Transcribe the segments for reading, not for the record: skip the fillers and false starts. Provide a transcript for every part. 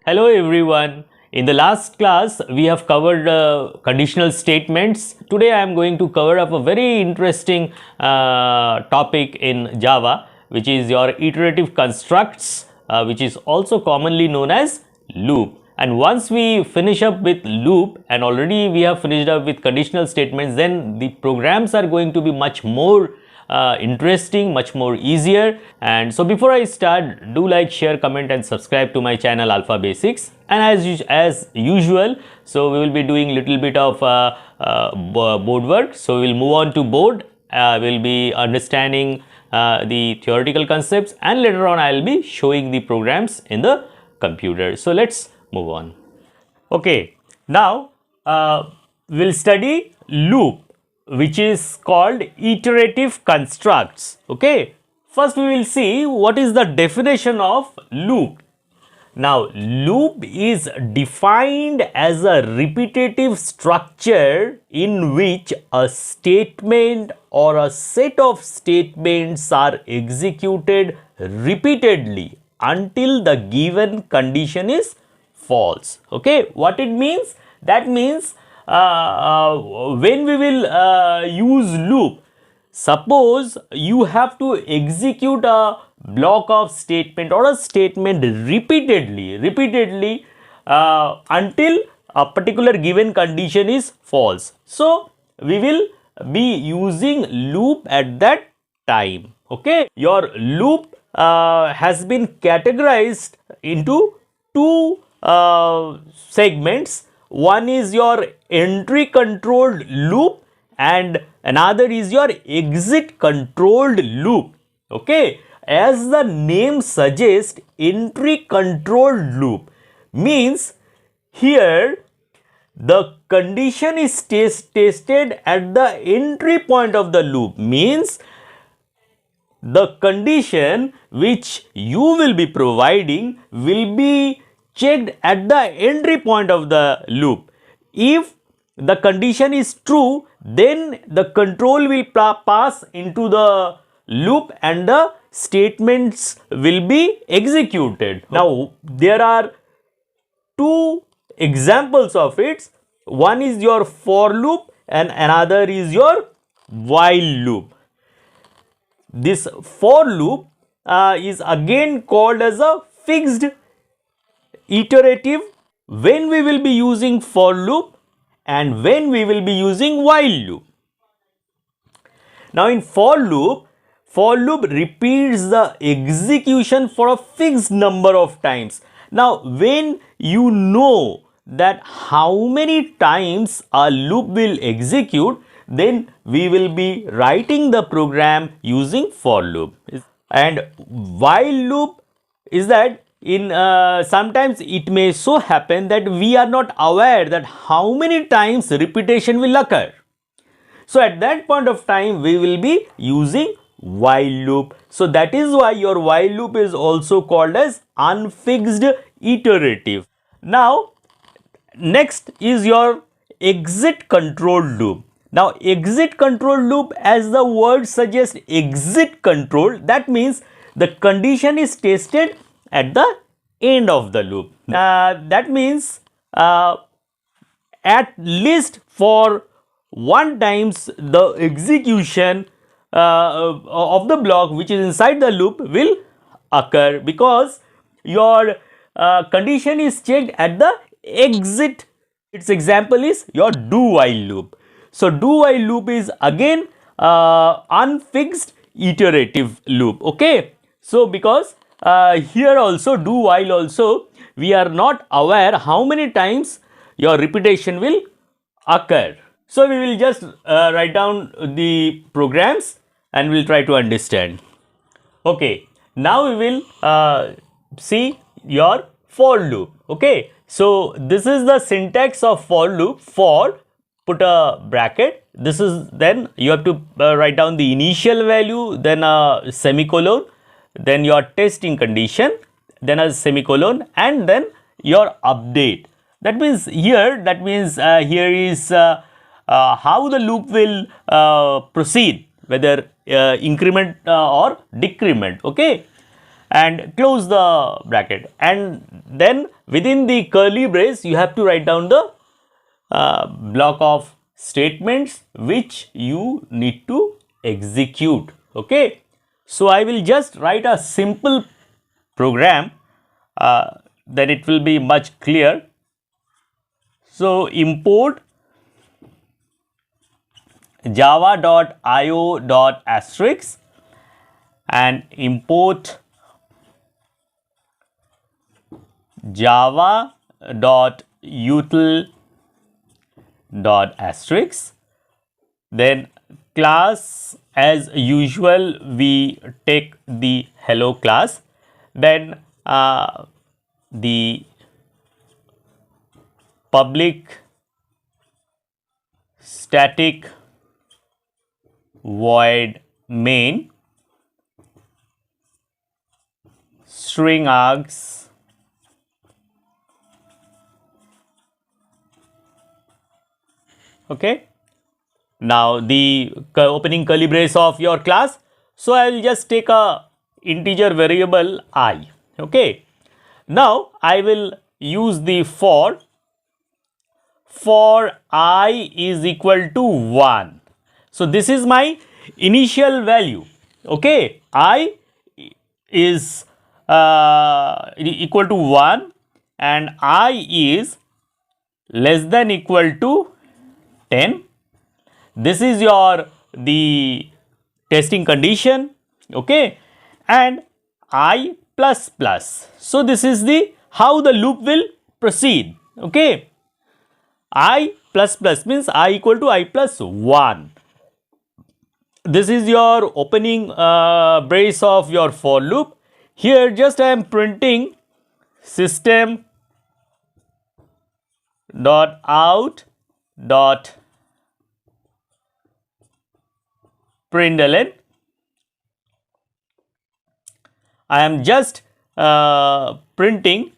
Hello everyone. In the last class we have covered conditional statements. Today I am going to cover up a very interesting topic in Java, which is your iterative constructs, which is also commonly known as loop. And once we finish up with loop, and already we have finished up with conditional statements, then the programs are going to be much more interesting, much more easier. And so before I start, do like, share, comment and subscribe to my channel Alpha Basics. And as usual, so we will be doing little bit of board work. So we will move on to board. We will be understanding the theoretical concepts, and later on I will be showing the programs in the computer. So let's move on. Okay, now we'll study loop, which is called iterative constructs. Okay, first we will see what is the definition of loop. Now, loop is defined as a repetitive structure in which a statement or a set of statements are executed repeatedly until the given condition is false. Okay, what it means? That means when we will use loop, suppose you have to execute a block of statement or a statement repeatedly until a particular given condition is false. So we will be using loop at that time. Okay, your loop has been categorized into two segments. One is your entry controlled loop and another is your exit controlled loop. Okay, as the name suggests, entry controlled loop means here the condition is tested at the entry point of the loop, means the condition which you will be providing will be checked at the entry point of the loop. If the condition is true, then the control will pass into the loop and the statements will be executed. Now, there are two examples of it. One is your for loop and another is your while loop. This for loop is again called as a fixed iterative when we will be using for loop and when we will be using while loop. Now in for loop repeats the execution for a fixed number of times. Now when you know that how many times a loop will execute, then we will be writing the program using for loop. And while loop is that in sometimes it may so happen that we are not aware that how many times repetition will occur. So at that point of time we will be using while loop. So that is why your while loop is also called as unfixed iterative. Now next is your exit control loop. Now exit control loop, as the word suggests, exit control, that means the condition is tested at the end of the loop. That means at least for one times the execution of the block which is inside the loop will occur, because your condition is checked at the exit. Its example is your do while loop. So do while loop is again unfixed iterative loop. Okay, so because here also do while also we are not aware how many times your repetition will occur. So we will just write down the programs and we'll try to understand. Okay, now we will see your for loop. Okay, so this is the syntax of for loop. For, put a bracket, this is, then you have to write down the initial value, then a semicolon, then your testing condition, then a semicolon, and then your update. That means here, here is how the loop will proceed, whether increment or decrement. Okay, and close the bracket, and then within the curly brace you have to write down the block of statements which you need to execute. Okay, so I will just write a simple program, then it will be much clear. So import java.io.asterisk and import java.util.asterisk. Then class, as usual we take the hello class, then the public static void main string args okay. Now the opening curly brace of your class, so I will just take a integer variable I. Okay, now I will use the for I is equal to 1. So this is my initial value. Okay, I is equal to 1 and I is less than equal to 10. This is your the testing condition. Okay, and I plus plus. So this is the how the loop will proceed. Okay, I plus plus means I equal to I plus 1. This is your opening brace of your for loop. Here just I am printing system dot out dot println. I am just printing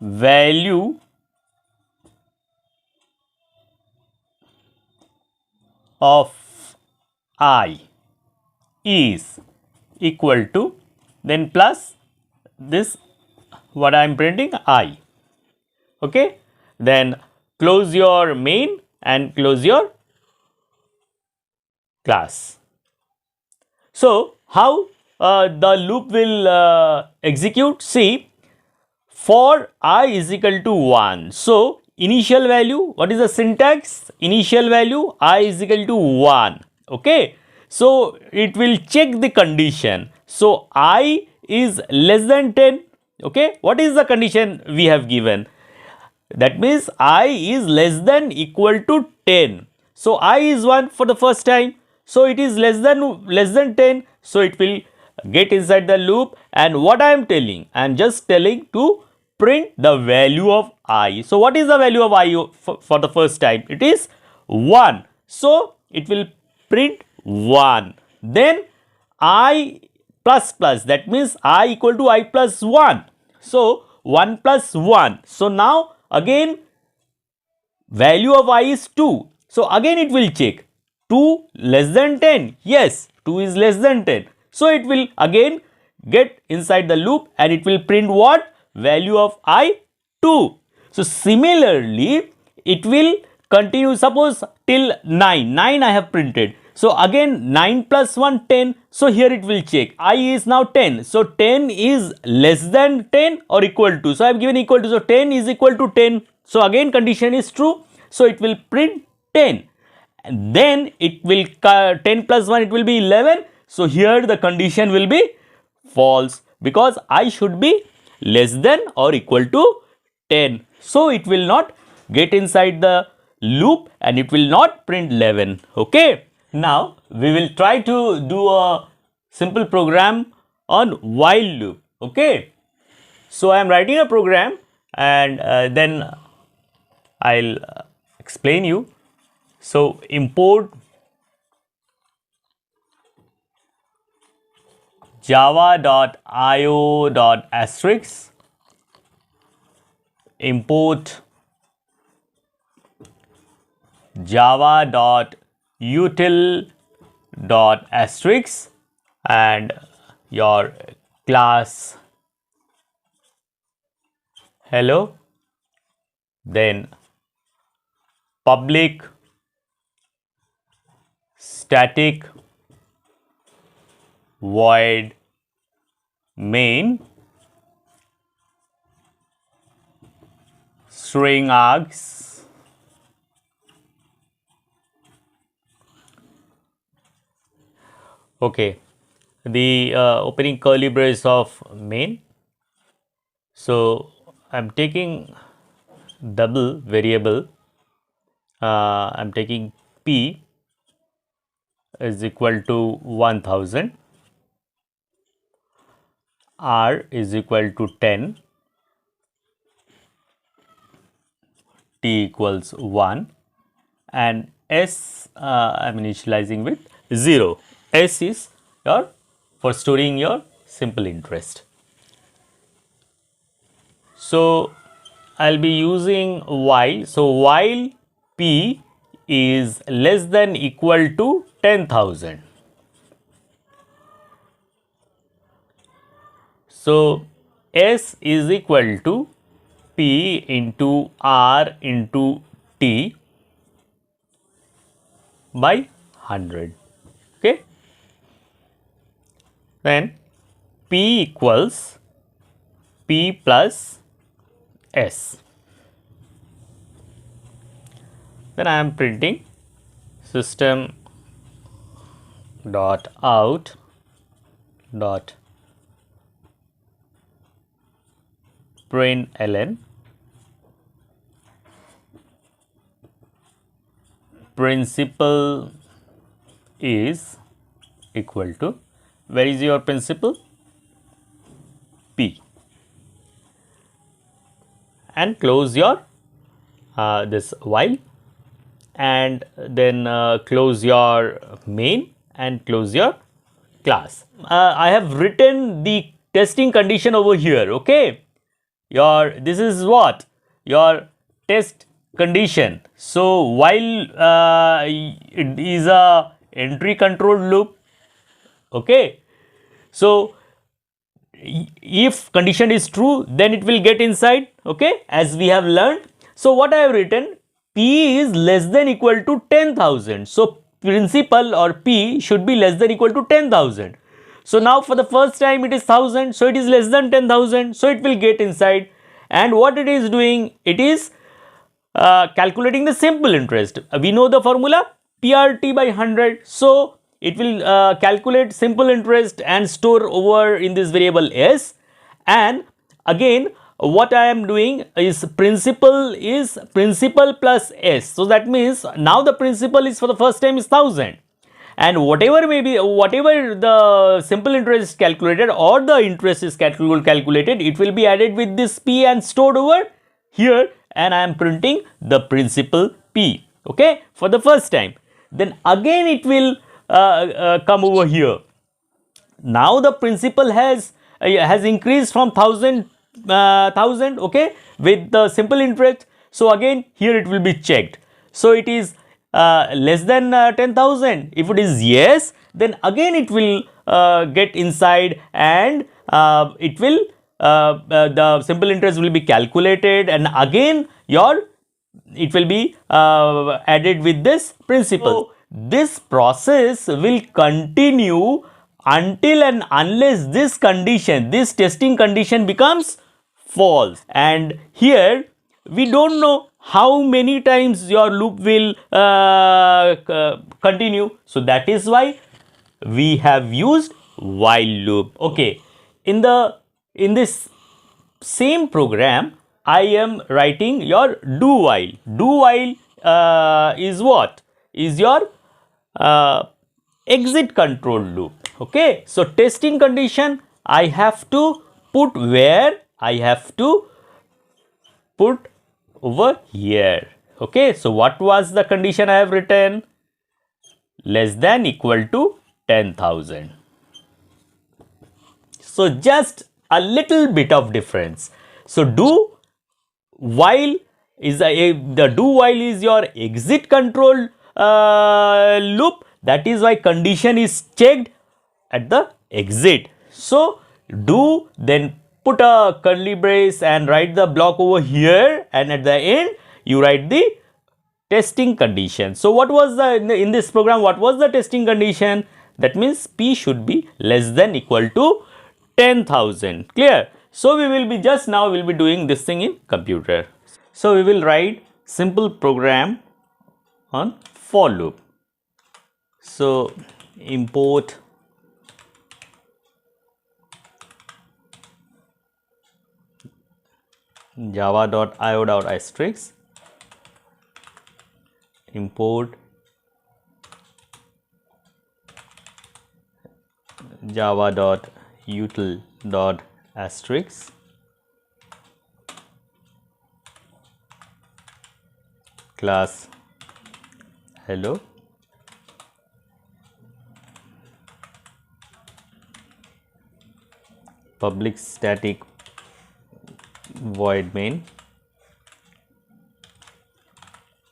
value of I is equal to, then plus this what I am printing I. Okay, then close your main and close your class. So how the loop will execute? See, for I is equal to 1. So initial value, what is the syntax? Initial value I is equal to 1. Okay, so it will check the condition. So I is less than 10. Okay, what is the condition we have given? That means I is less than equal to 10. So I is 1 for the first time. So it is less than 10. So it will get inside the loop, and what I am telling? I am just telling to print the value of I. So what is the value of I for the first time? It is 1. So it will print 1. Then I plus plus, that means I equal to I plus 1. So 1 plus 1. So now again value of I is 2. So again it will check 2 less than 10. Yes, 2 is less than 10. So it will again get inside the loop and it will print what? Value of I 2. So similarly it will continue, suppose till 9 I have printed. So again 9 plus 1 10. So here it will check I is now 10. So 10 is less than 10 or equal to. So I have given equal to. So 10 is equal to 10. So again condition is true. So it will print 10. And then it will 10 plus 1 it will be 11. So here the condition will be false because I should be less than or equal to 10. So it will not get inside the loop and it will not print 11. Okay. Now we will try to do a simple program on while loop. Okay. So I am writing a program and then I'll explain you. So import java.io.asterisk, import java.util.asterisk and your class hello, then public static void main string args okay, the opening curly brace of main. So I am taking double variable, I am taking p is equal to 1000, r is equal to 10, t equals 1, and s I am initializing with 0. S is your for storing your simple interest. So I'll be using while. So while p is less than equal to 10,000. So S is equal to P into R into T by 100. Okay. Then P equals P plus S. Then I am printing system dot out dot println principal is equal to, where is your principal? P, and close your this while, and then close your main and close your class. I have written the testing condition over here. Okay, this is what your test condition. So while it is a entry control loop. Okay, so if condition is true, then it will get inside. Okay, as we have learned. So what I have written, P is less than equal to 10,000. So principal or P should be less than equal to 10,000. So now for the first time it is 1000, so it is less than 10,000, so it will get inside. And what it is doing, it is calculating the simple interest. We know the formula PRT by 100. So it will calculate simple interest and store over in this variable S. And again, what I am doing is principal plus S. So that means now the principal is for the first time is 1000. And whatever the simple interest is calculated or the interest is calculated, it will be added with this P and stored over here, and I am printing the principal P, okay, for the first time. Then again it will come over here. Now the principal has increased from 1000, okay, with the simple interest. So again here it will be checked. So it is less than 10,000. If it is yes, then again it will get inside, and it will the simple interest will be calculated, and again it will be added with this principal. So this process will continue until and unless this condition, this testing condition becomes false. And here we don't know how many times your loop will continue. So that is why we have used while loop. Okay, in this same program, I am writing your do while. Do while is what? Is your exit control loop. Okay, so testing condition I have to put where? I have to put over here. Okay, so what was the condition I have written? Less than equal to 10,000. So just a little bit of difference. So do while is the do while is your exit control loop. That is why condition is checked at the exit. So do then put a curly brace and write the block over here, and at the end you write the testing condition. So what was the in this program, what was the testing condition? That means P should be less than equal to 10,000. Clear? So we will be just now we will be doing this thing in computer. So we will write simple program on for loop. So import java.io.asterisk, import java.util.asterisk, class hello, public static void main,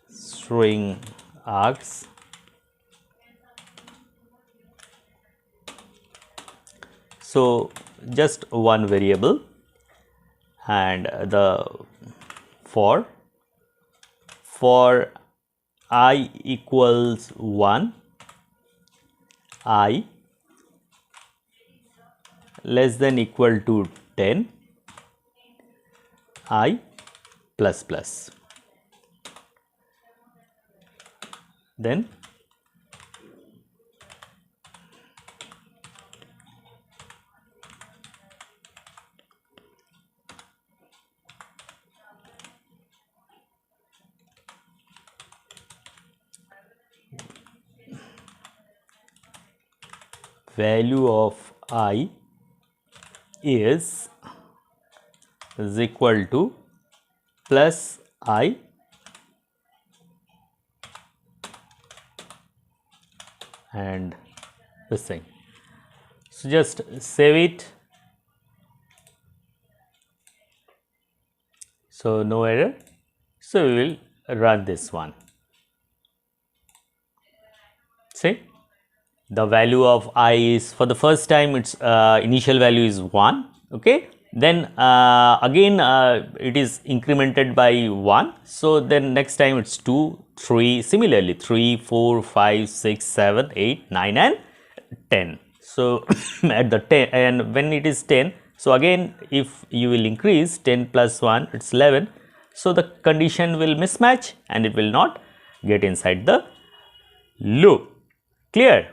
string args, so just one variable, and the for I equals 1, I less than equal to 10, I plus plus. Then value of I is equal to plus I and this thing. So just save it. So no error. So we will run this one. See, the value of I is, for the first time its initial value is 1. Okay. Then again it is incremented by 1. So then next time it's 2, 3, similarly 3, 4, 5, 6, 7, 8, 9 and 10. So at the 10, and when it is 10, so again if you will increase 10 plus 1, it's 11. So the condition will mismatch and it will not get inside the loop. Clear?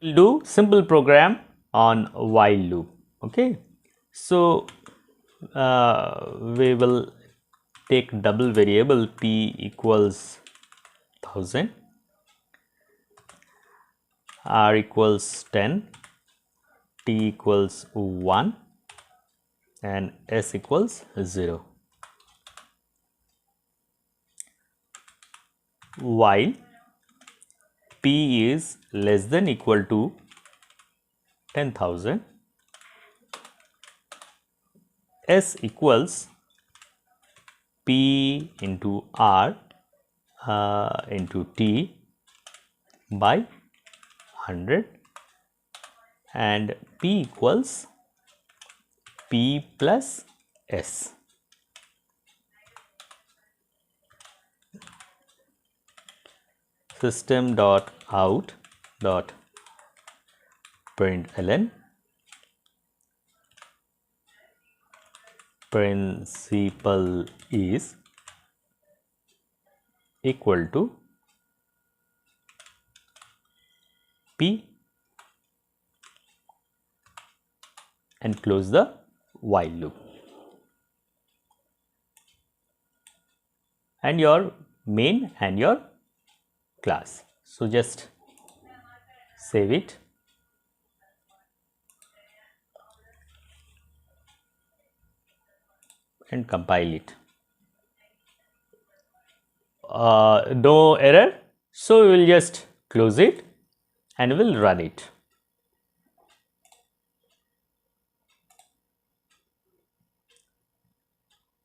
We'll do simple program on while loop. Okay. So we will take double variable p equals 1000, r equals 10, t equals 1 and s equals 0. While p is less than equal to 10,000, s equals p into r into t by 100, and p equals p plus s. System dot out dot println principal is equal to p and close the while loop, and your main and your class. So just save it and compile it. No error, so we will just close it and we will run it.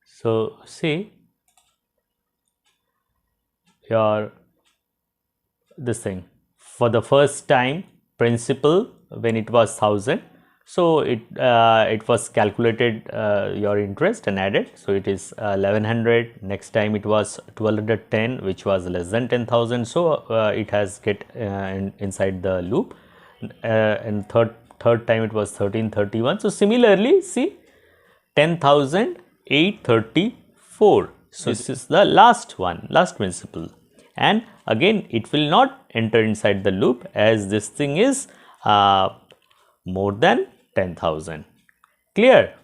So see, your this thing, for the first time principal when it was 1000. So it was calculated your interest and added. So it is 1100. Next time it was 1210, which was less than 10,000. So it has get inside the loop. And third time it was 1331. So similarly, see 10,834. So this is the last one, last principal, and again it will not enter inside the loop as this thing is more than 10,000. Clear?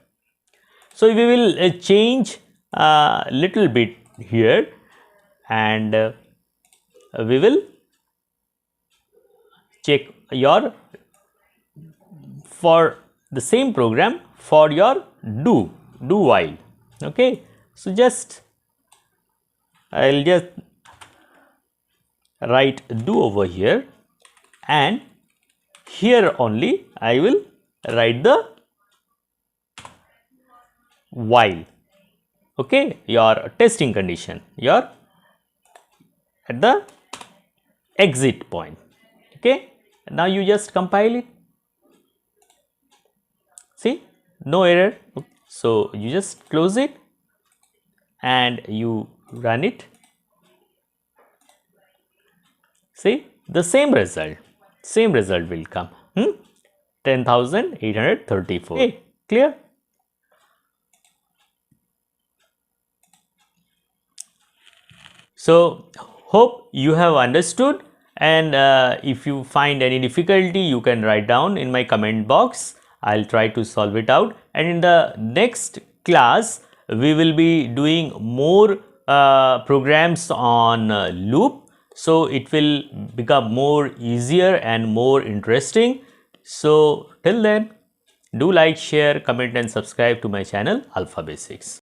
So we will change a little bit here, and we will check your for the same program for your do while. Okay, so just I'll just write do over here, and here only I will write the while. Okay, your testing condition, your at the exit point. Okay, now you just compile it. See, no error. So you just close it and you run it. See, the same result will come. 10,834. Okay, clear? So hope you have understood, and if you find any difficulty, you can write down in my comment box. I'll try to solve it out, and in the next class we will be doing more programs on loop, so it will become more easier and more interesting. So till then, do like, share, comment and subscribe to my channel Alpha Basics.